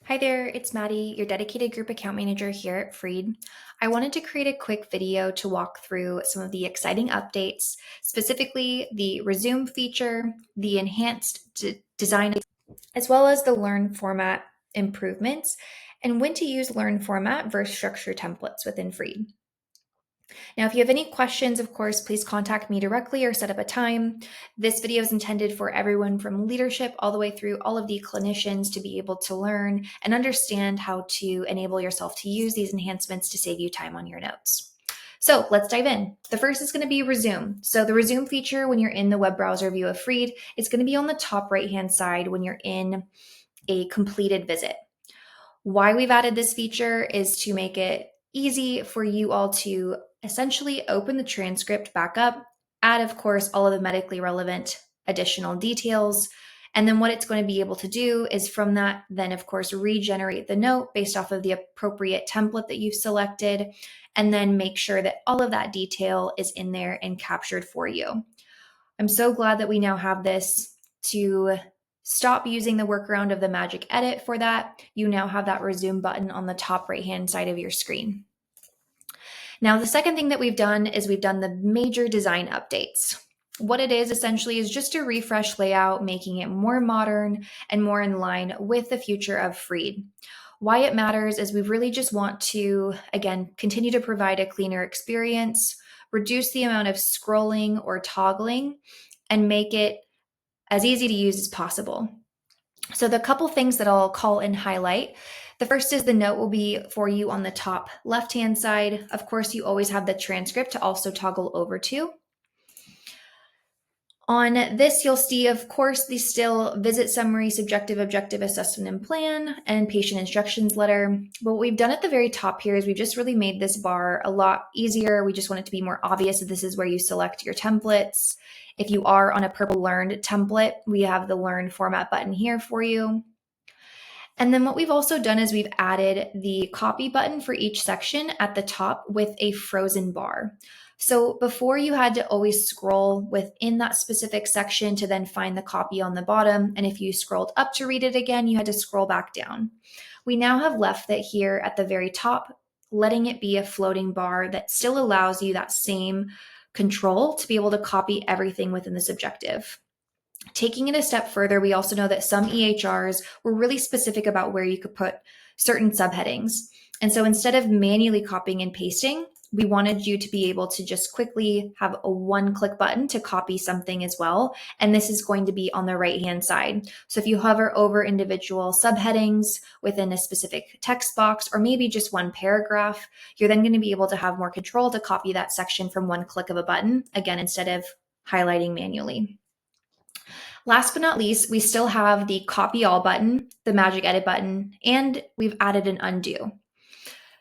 Hi there, it's Maddie, your dedicated group account manager here at Freed. I wanted to create a quick video to walk through some of the exciting updates, specifically the Resume feature, the enhanced design, as well as the Learn format improvements, and when to use Learn format versus structure templates within Freed. Now, if you have any questions, of course, please contact me directly or set up a time. This video is intended for everyone from leadership all the way through all of the clinicians to be able to learn and understand how to enable yourself to use these enhancements to save you time on your notes. So let's dive in. The first is going to be Resume. So the Resume feature, when you're in the web browser view of Freed, it's going to be on the top right-hand side when you're in a completed visit. Why we've added this feature is to make it easy for you all to essentially open the transcript back up, add, of course, all of the medically relevant additional details. And then what it's going to be able to do is from that, then, of course, regenerate the note based off of the appropriate template that you've selected, and then make sure that all of that detail is in there and captured for you. I'm so glad that we now have this to stop using the workaround of the magic edit for that. You now have that resume button on the top right-hand side of your screen. Now, the second thing that we've done is we've done the major design updates. What it is essentially is just a refresh layout, making it more modern and more in line with the future of Freed. Why it matters is we really just want to, again, continue to provide a cleaner experience, reduce the amount of scrolling or toggling, and make it as easy to use as possible. So the couple things that I'll call and highlight. The first is the note will be for you on the top left-hand side. Of course, you always have the transcript to also toggle over to. On this, you'll see, of course, the still visit summary, subjective, objective assessment and plan, and patient instructions letter. But what we've done at the very top here is we've just really made this bar a lot easier. We just want it to be more obvious that this is where you select your templates. If you are on a purple Learned template, we have the Learn format button here for you. And then what we've also done is we've added the copy button for each section at the top with a frozen bar. So before you had to always scroll within that specific section to then find the copy on the bottom. And if you scrolled up to read it again, you had to scroll back down. We now have left that here at the very top, letting it be a floating bar that still allows you that same control to be able to copy everything within this objective. Taking it a step further, we also know that some EHRs were really specific about where you could put certain subheadings. And so instead of manually copying and pasting, we wanted you to be able to just quickly have a one-click button to copy something as well. And this is going to be on the right-hand side. So if you hover over individual subheadings within a specific text box, or maybe just one paragraph, you're then going to be able to have more control to copy that section from one click of a button, again, instead of highlighting manually. Last but not least, we still have the copy all button, the magic edit button, and we've added an undo.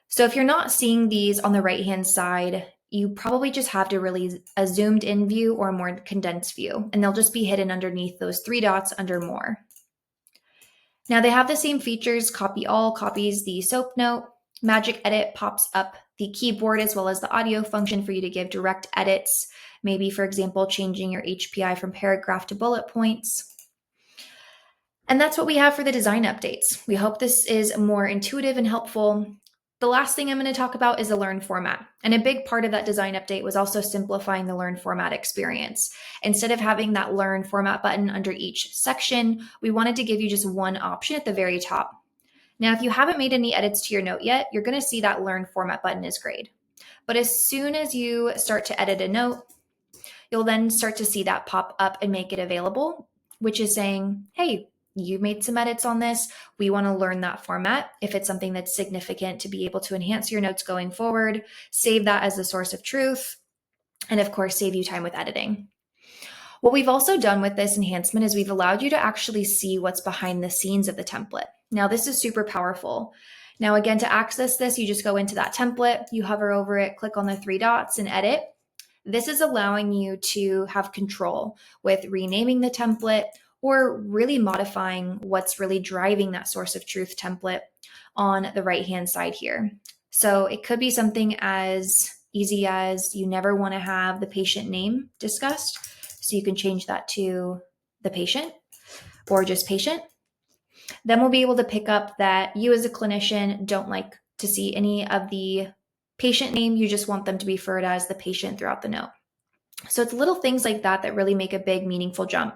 So if you're not seeing these on the right-hand side, you probably just have to really a zoomed in view or a more condensed view, and they'll just be hidden underneath those three dots under more. Now they have the same features. Copy all copies the SOAP note. Magic edit pops up the keyboard as well as the audio function for you to give direct edits. Maybe, for example, changing your HPI from paragraph to bullet points. And that's what we have for the design updates. We hope this is more intuitive and helpful. The last thing I'm going to talk about is the Learn format. And a big part of that design update was also simplifying the Learn format experience. Instead of having that Learn format button under each section, we wanted to give you just one option at the very top. Now, if you haven't made any edits to your note yet, you're going to see that Learn format button is grayed. But as soon as you start to edit a note, you'll then start to see that pop up and make it available, which is saying, hey, you made some edits on this. We want to learn that format. If it's something that's significant to be able to enhance your notes going forward, save that as the source of truth, and of course, save you time with editing. What we've also done with this enhancement is we've allowed you to actually see what's behind the scenes of the template. Now, this is super powerful. Now, again, to access this, you just go into that template, you hover over it, click on the three dots and edit. This is allowing you to have control with renaming the template or really modifying what's really driving that source of truth template on the right-hand side here. So it could be something as easy as you never want to have the patient name discussed. So you can change that to the patient or just patient. Then we'll be able to pick up that you as a clinician don't like to see any of the patient name. You just want them to be referred as the patient throughout the note. So it's little things like that that really make a big, meaningful jump.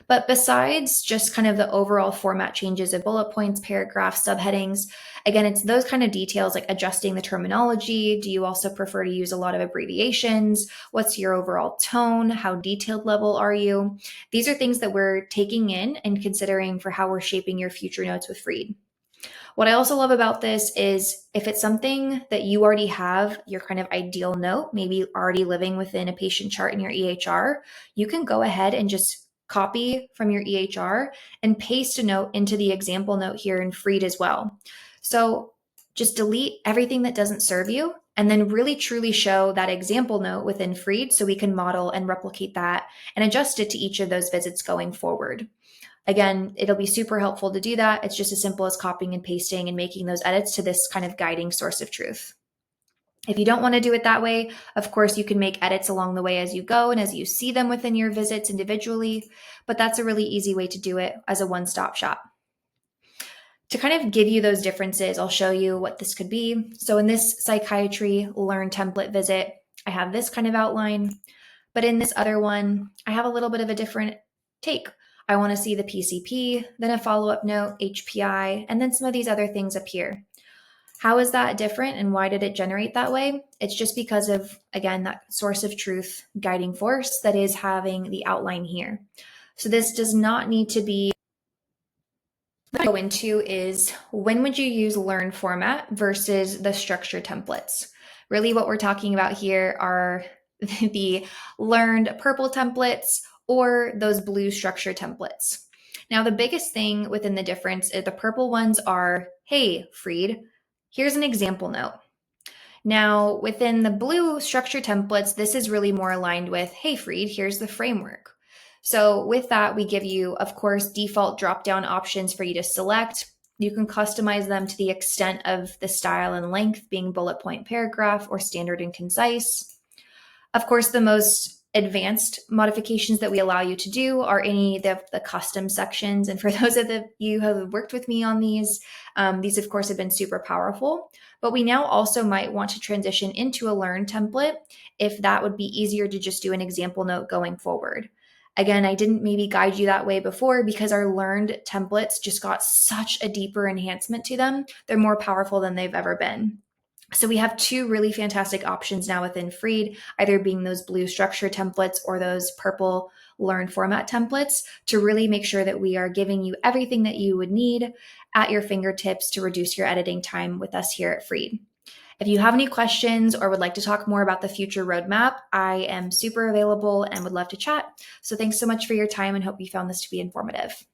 But besides just kind of the overall format changes of bullet points, paragraphs, subheadings, again, it's those kind of details like adjusting the terminology. Do you also prefer to use a lot of abbreviations? What's your overall tone? How detailed level are you? These are things that we're taking in and considering for how we're shaping your future notes with Freed. What I also love about this is if it's something that you already have, your kind of ideal note, maybe already living within a patient chart in your EHR, you can go ahead and just copy from your EHR and paste a note into the example note here in Freed as well. So just delete everything that doesn't serve you and then really truly show that example note within Freed so we can model and replicate that and adjust it to each of those visits going forward. Again, it'll be super helpful to do that. It's just as simple as copying and pasting and making those edits to this kind of guiding source of truth. If you don't want to do it that way, of course, you can make edits along the way as you go and as you see them within your visits individually, but that's a really easy way to do it as a one-stop shop. To kind of give you those differences, I'll show you what this could be. So in this psychiatry learn template visit, I have this kind of outline, but in this other one, I have a little bit of a different take. I want to see the PCP, then a follow-up note, HPI, and then some of these other things up here. How is that different and why did it generate that way? It's just because of, again, that source of truth guiding force that is having the outline here. So this does not need to be what I go into is when would you use learn format versus the structure templates? Really what we're talking about here are the learned purple templates or those blue structure templates. Now, the biggest thing within the difference is the purple ones are, hey, Freed, here's an example note. Now, within the blue structure templates, this is really more aligned with, hey, Freed, here's the framework. So with that, we give you, of course, default drop-down options for you to select. You can customize them to the extent of the style and length being bullet point paragraph or standard and concise. Of course, the most advanced modifications that we allow you to do are any of the custom sections. And for those of you who have worked with me on these of course have been super powerful, but we now also might want to transition into a learn template if that would be easier to just do an example note going forward. Again, I didn't maybe guide you that way before because our learned templates just got such a deeper enhancement to them. They're more powerful than they've ever been. So we have two really fantastic options now within Freed, either being those blue structure templates or those purple learn format templates to really make sure that we are giving you everything that you would need at your fingertips to reduce your editing time with us here at Freed. If you have any questions or would like to talk more about the future roadmap, I am super available and would love to chat. So thanks so much for your time and hope you found this to be informative.